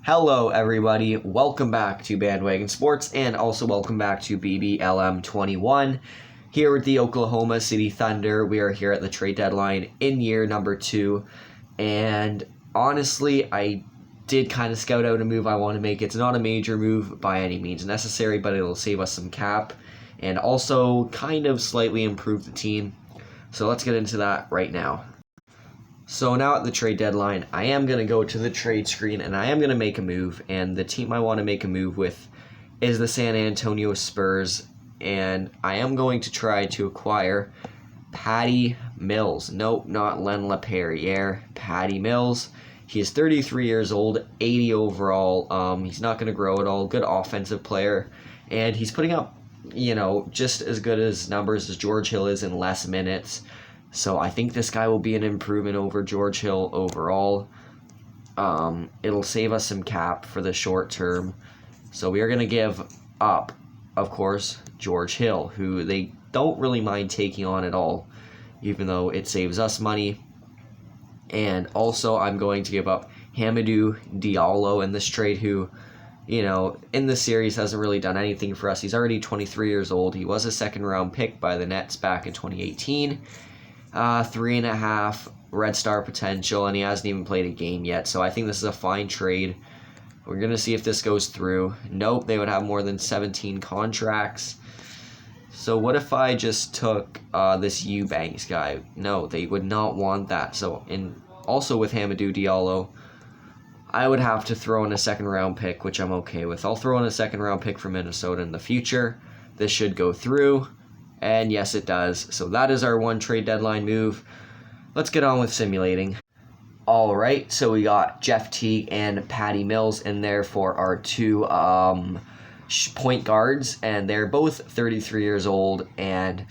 Hello everybody, welcome back to Bandwagon Sports and also welcome back to BBLM 21. Here with the Oklahoma City Thunder, we are here at the trade deadline in year number 2, and honestly I did kind of scout out a move I want to make. It's not a major move by any means necessary, but it'll save us some cap and also kind of slightly improve the team. So let's get into that right now. So now at the trade deadline, I am going to go to the trade screen and I am going to make a move. And the team I want to make a move with is the San Antonio Spurs. And I am going to try to acquire Patty Mills. Nope, not Len LaPerriere. Patty Mills. He is 33 years old, 80 overall. He's not going to grow at all. Good offensive player. And he's putting up, just as good as numbers as George Hill is in less minutes. So I think this guy will be an improvement over George Hill overall. It'll save us some cap for the short term. So we are going to give up, of course, George Hill, who they don't really mind taking on at all, even though it saves us money. And also I'm going to give up Hamidou Diallo in this trade, who, in the series hasn't really done anything for us. He's already 23 years old. He was a second-round pick by the Nets back in 2018. 3.5 Red Star potential, and he hasn't even played a game yet. So I think this is a fine trade. We're going to see if this goes through. Nope, they would have more than 17 contracts. So what if I just took this Eubanks guy? No, they would not want that. So, also with Hamidou Diallo, I would have to throw in a second-round pick, which I'm okay with. I'll throw in a second-round pick for Minnesota in the future. This should go through. And yes, it does. So that is our one trade deadline move. Let's get on with simulating. All right, so we got Jeff Teague and Patty Mills in there for our two point guards, and they're both 33 years old, and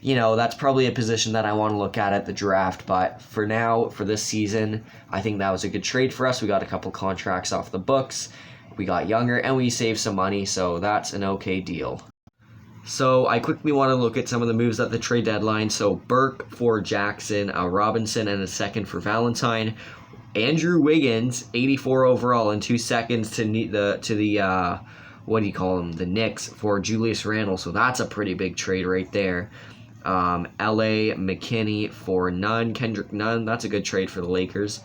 that's probably a position that I want to look at the draft. But for now, for this season, I think that was a good trade for us. We got a couple contracts off the books, we got younger, and we saved some money, so that's an okay deal. So I quickly want to look at some of the moves at the trade deadline. So Burke for Jackson, Robinson, and a second for Valentine. Andrew Wiggins, 84 overall, and 2 seconds to the the Knicks for Julius Randle. So that's a pretty big trade right there. L.A. McKinney for Nunn, Kendrick Nunn. That's a good trade for the Lakers.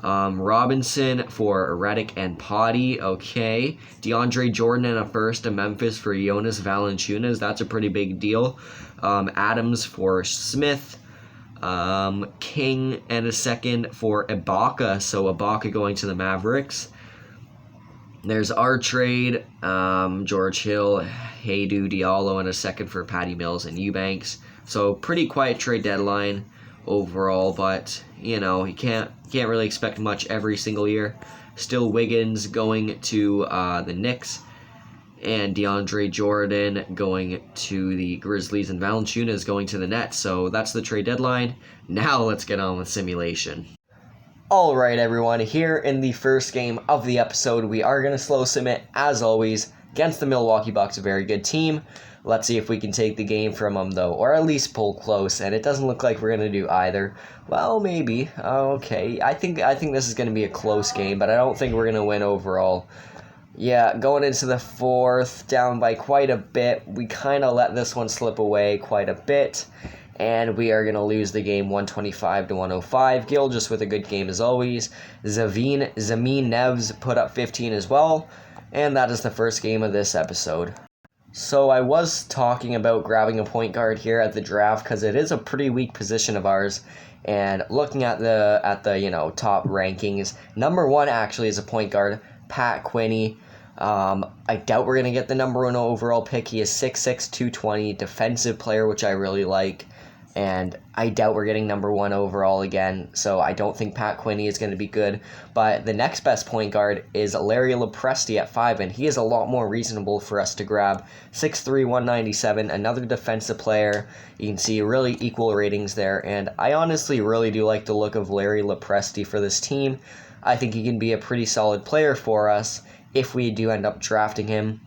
Robinson for Redick and Potty. Okay. DeAndre Jordan and a first to Memphis for Jonas Valanciunas. That's a pretty big deal. Adams for Smith. King and a second for Ibaka. So Ibaka going to the Mavericks. There's our trade. George Hill, Hamidou Diallo, and a second for Patty Mills and Eubanks. So pretty quiet trade deadline overall, but you can't really expect much every single year. Still Wiggins going to the Knicks, and DeAndre Jordan going to the Grizzlies, and Valanciunas going to the Nets. So that's the trade deadline. Now let's get on with simulation. Alright everyone, here in the first game of the episode, we are going to slow submit as always against the Milwaukee Bucks, a very good team. Let's see if we can take the game from them, though, or at least pull close, and it doesn't look like we're going to do either. Well, maybe. Okay, I think this is going to be a close game, but I don't think we're going to win overall. Yeah, going into the fourth, down by quite a bit. We kind of let this one slip away quite a bit, and we are going to lose the game 125-105. Gilgeous with a good game as always. Zameen Neves put up 15 as well, and that is the first game of this episode. So I was talking about grabbing a point guard here at the draft because it is a pretty weak position of ours. And looking at the top rankings, number 1 actually is a point guard, Pat Quinney. I doubt we're gonna get the number 1 overall pick. He is 6'6", 220, defensive player, which I really like. And I doubt we're getting number 1 overall again, so I don't think Pat Quinney is going to be good. But the next best point guard is Larry Lepresti at 5, and he is a lot more reasonable for us to grab. 6'3", 197, another defensive player. You can see really equal ratings there, and I honestly really do like the look of Larry Lepresti for this team. I think he can be a pretty solid player for us if we do end up drafting him.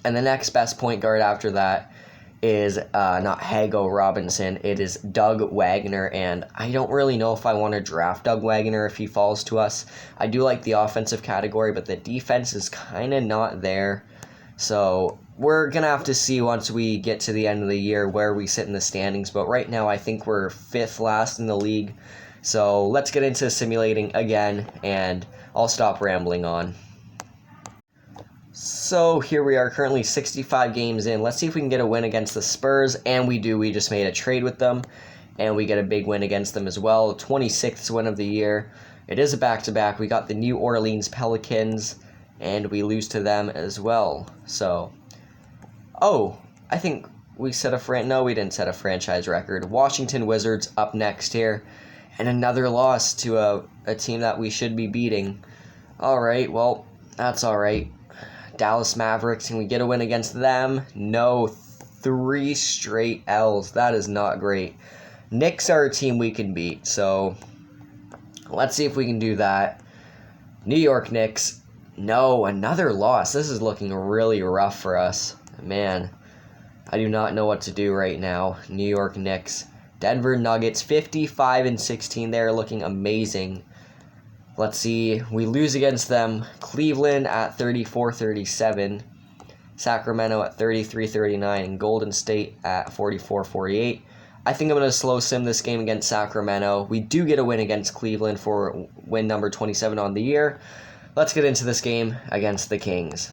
And the next best point guard after that is not Hago Robinson, it is Doug Wagner, and I don't really know if I want to draft Doug Wagner if he falls to us. I do like the offensive category, but the defense is kind of not there. So we're going to have to see once we get to the end of the year where we sit in the standings, but right now I think we're 5th last in the league. So let's get into simulating again, and I'll stop rambling on. So here we are, currently 65 games in. Let's see if we can get a win against the Spurs, and we do. We just made a trade with them, and we get a big win against them as well. 26th win of the year. It is a back-to-back. We got the New Orleans Pelicans, and we lose to them as well. So, I think we set a no, we didn't set a franchise record. Washington Wizards up next here, and another loss to a team that we should be beating. All right, well, that's all right. Dallas Mavericks, can we get a win against them? No, 3 straight L's. That is not great. Knicks are a team we can beat, so let's see if we can do that. New York Knicks, no, another loss. This is looking really rough for us. Man, I do not know what to do right now. New York Knicks. Denver Nuggets, 55-16. They're looking amazing. Let's see, we lose against them. Cleveland at 34-37, Sacramento at 33-39, and Golden State at 44-48. I think I'm going to slow sim this game against Sacramento. We do get a win against Cleveland for win number 27 on the year. Let's get into this game against the Kings.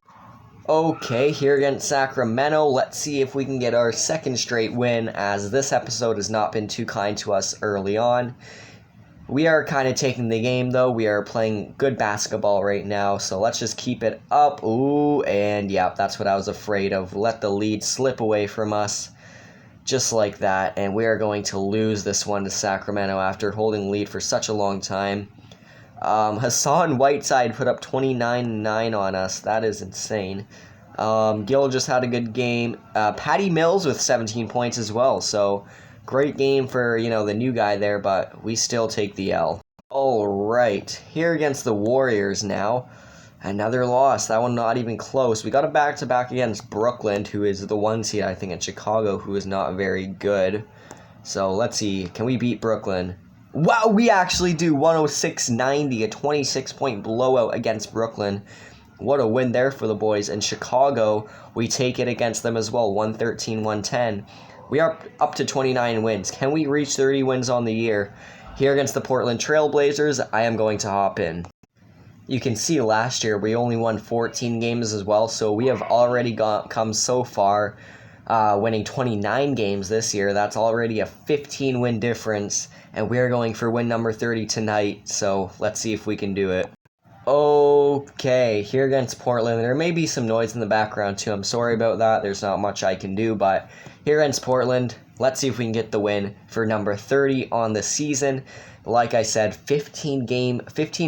Okay, here against Sacramento, let's see if we can get our 2nd straight win, as this episode has not been too kind to us early on. We are kind of taking the game, though. We are playing good basketball right now, so let's just keep it up. Ooh, and yeah, that's what I was afraid of. Let the lead slip away from us, just like that, and we are going to lose this one to Sacramento after holding lead for such a long time. Hassan Whiteside put up 29-9 on us. That is insane. Gill just had a good game. Patty Mills with 17 points as well, so great game for, the new guy there, but we still take the L. All right, here against the Warriors now. Another loss. That one not even close. We got a back-to-back against Brooklyn, who is the 1 seed, I think, in Chicago, who is not very good. So let's see. Can we beat Brooklyn? Wow, we actually do. 106-90, a 26-point blowout against Brooklyn. What a win there for the boys. In Chicago, we take it against them as well, 113-110. We are up to 29 wins. Can we reach 30 wins on the year? Here against the Portland Trail Blazers, I am going to hop in. You can see last year we only won 14 games as well, so we have already come so far, winning 29 games this year. That's already a 15-win difference, and we are going for win number 30 tonight, so let's see if we can do it. Okay, here against Portland, there may be some noise in the background too. I'm sorry about that. There's not much I can do, but here against Portland, let's see if we can get the win for number 30 on the season. Like I said, 15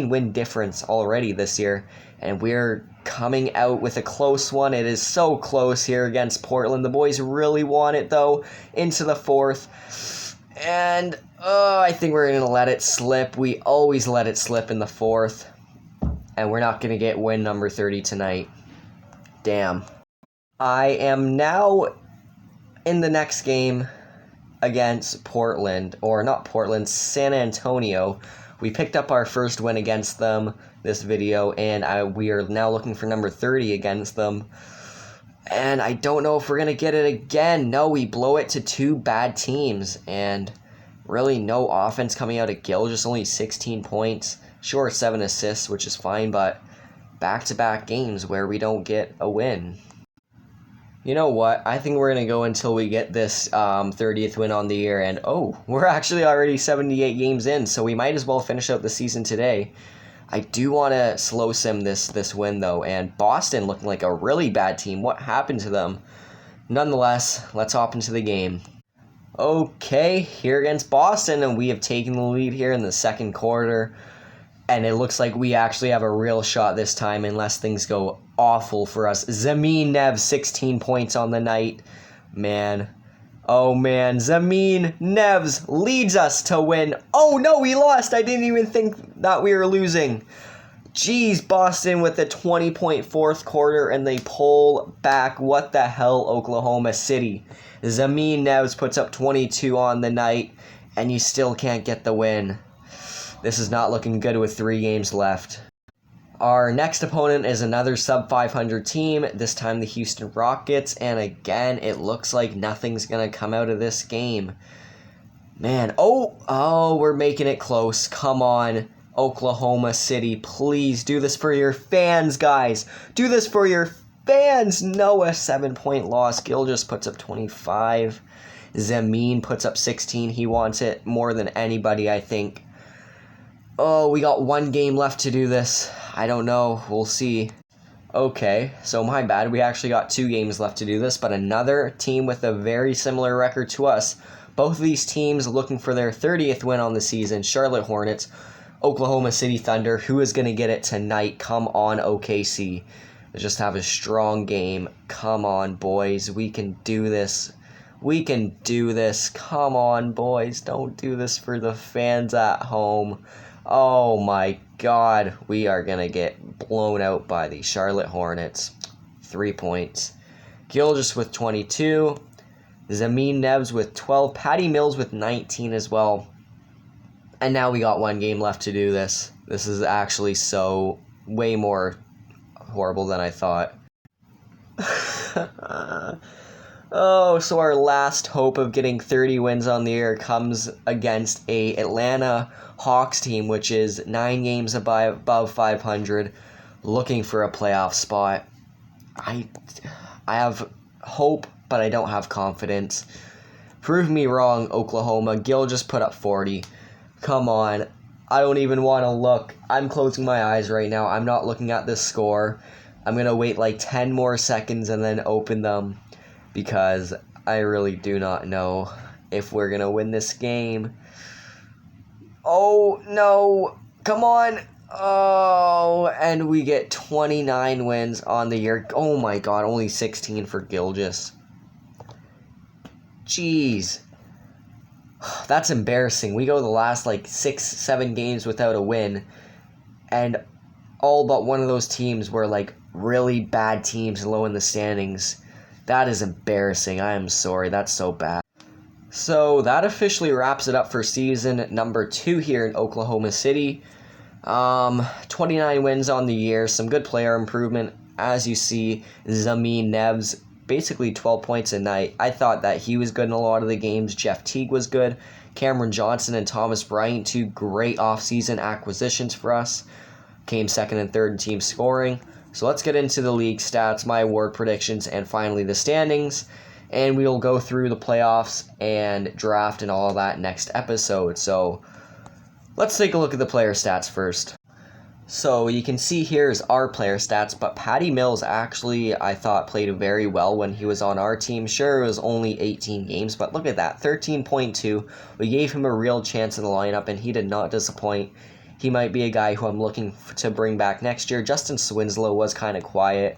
win difference already this year, and we're coming out with a close one. It is so close here against Portland. The boys really want it, though, into the 4th, and I think we're going to let it slip. We always let it slip in the 4th. And we're not going to get win number 30 tonight. Damn. I am now in the next game against Portland, or not Portland, San Antonio. We picked up our first win against them this video, and we are now looking for number 30 against them. And I don't know if we're going to get it again. No, we blow it to 2 bad teams, and really no offense coming out of Gill, just only 16 points. Sure, 7 assists, which is fine, but back-to-back games where we don't get a win. You know what? I think we're going to go until we get this 30th win on the year, and we're actually already 78 games in, so we might as well finish out the season today. I do want to slow sim this win, though, and Boston looking like a really bad team. What happened to them? Nonetheless, let's hop into the game. Okay, here against Boston, and we have taken the lead here in the 2nd quarter. And it looks like we actually have a real shot this time, unless things go awful for us. Zamin Nev, 16 points on the night. Man. Oh, man. Zamin Nevs leads us to win. Oh, no, we lost. I didn't even think that we were losing. Jeez, Boston with a 20-point 4th quarter, and they pull back. What the hell, Oklahoma City? Zamin Nevs puts up 22 on the night, and you still can't get the win. This is not looking good with 3 games left. Our next opponent is another sub-500 team, this time the Houston Rockets, and again, it looks like nothing's going to come out of this game. Man, oh, we're making it close. Come on, Oklahoma City, please do this for your fans, guys. Do this for your fans. No, a 7-point loss. Gil just puts up 25. Zamin puts up 16. He wants it more than anybody, I think. Oh, we got 1 game left to do this. I don't know. We'll see. Okay, so my bad. We actually got 2 games left to do this, but another team with a very similar record to us. Both of these teams looking for their 30th win on the season. Charlotte Hornets, Oklahoma City Thunder. Who is going to get it tonight? Come on, OKC. Let's just have a strong game. Come on, boys. We can do this. We can do this. Come on, boys. Don't do this for the fans at home. Oh my God, we are going to get blown out by the Charlotte Hornets. 3 points. Gilgis with 22. Zamin Nevs with 12. Patty Mills with 19 as well. And now we got 1 game left to do this. This is actually way more horrible than I thought. Oh, so our last hope of getting 30 wins on the year comes against a Atlanta Hawks team, which is 9 games above 500, looking for a playoff spot. I have hope, but I don't have confidence. Prove me wrong, Oklahoma. Gil just put up 40. Come on. I don't even want to look. I'm closing my eyes right now. I'm not looking at this score. I'm going to wait like 10 more seconds and then open them, because I really do not know if we're going to win this game. Oh, no. Come on. Oh, and we get 29 wins on the year. Oh, my God. Only 16 for Gilgis. Jeez. That's embarrassing. We go the last, 6-7 games without a win, and all but one of those teams were, really bad teams low in the standings. That is embarrassing. I am sorry. That's so bad. So that officially wraps it up for season number 2 here in Oklahoma City. 29 wins on the year. Some good player improvement. As you see, Zamin Nevs, basically 12 points a night. I thought that he was good in a lot of the games. Jeff Teague was good. Cameron Johnson and Thomas Bryant, 2 great offseason acquisitions for us. Came second and third in team scoring. So let's get into the league stats, my award predictions, and finally the standings. And we'll go through the playoffs and draft and all of that next episode. So let's take a look at the player stats first. So you can see here is our player stats, but Patty Mills actually, I thought, played very well when he was on our team. Sure, it was only 18 games, but look at that, 13.2. We gave him a real chance in the lineup, and he did not disappoint. He might be a guy who I'm looking to bring back next year. Justin Swinslow was kind of quiet.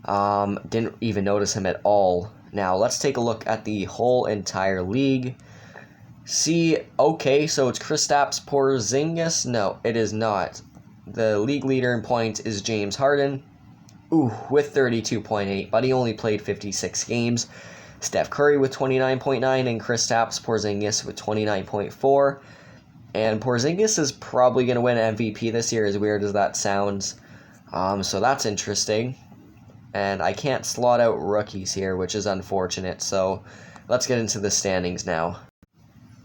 Didn't even notice him at all. Now, let's take a look at the whole entire league. See, okay, so it's Kristaps Porzingis? No, it is not. The league leader in points is James Harden, with 32.8, but he only played 56 games. Steph Curry with 29.9, and Kristaps Porzingis with 29.4. And Porzingis is probably going to win MVP this year, as weird as that sounds. So that's interesting. And I can't slot out rookies here, which is unfortunate. So let's get into the standings now.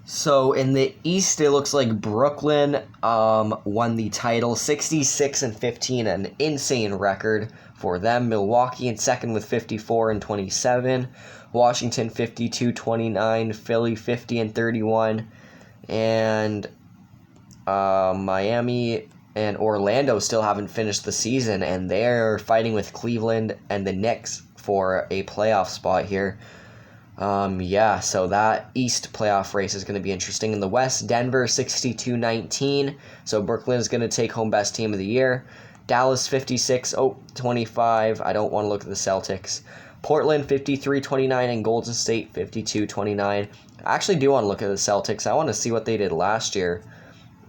So in the East, it looks like Brooklyn won the title, 66-15, an insane record for them. Milwaukee in second with 54-27. Washington 52-29. Philly 50-31. And Miami and Orlando still haven't finished the season, and they're fighting with Cleveland and the Knicks for a playoff spot here. So that East playoff race is going to be interesting. In the West, Denver 62-19, so Brooklyn is going to take home best team of the year. Dallas 26-25, I don't want to look at the Celtics. Portland 53-29, and Golden State 52-29. I actually do want to look at the Celtics. I want to see what they did last year.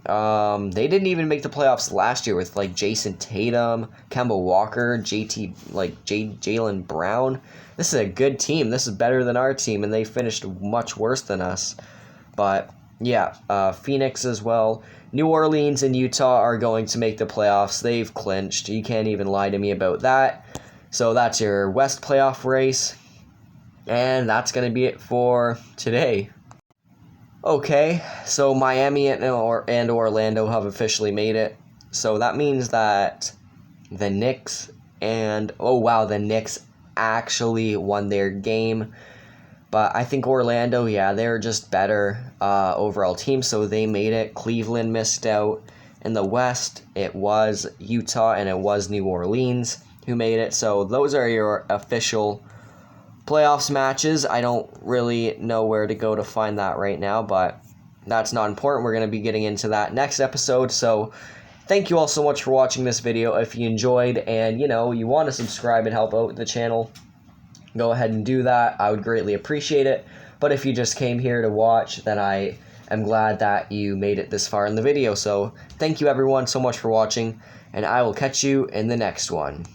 They didn't even make the playoffs last year with like Jason Tatum, Kemba Walker, Jaylen Brown. This is a good team. This is better than our team, and they finished much worse than us. But yeah, Phoenix as well. New Orleans and Utah are going to make the playoffs. They've clinched. You can't even lie to me about that. So that's your West playoff race. And that's going to be it for today. Okay, so Miami and Orlando have officially made it. So that means that the Knicks the Knicks actually won their game. But I think Orlando, yeah, they're just better overall team, so they made it. Cleveland missed out. In the West, it was Utah and it was New Orleans who made it. So those are your official playoffs matches. I don't really know where to go to find that right now, but that's not important. We're going to be getting into that next episode. So thank you all so much for watching this video. If you enjoyed and you want to subscribe and help out the channel, go ahead and do that. I would greatly appreciate it. But if you just came here to watch, then I am glad that you made it this far in the video. So thank you everyone so much for watching, and I will catch you in the next one.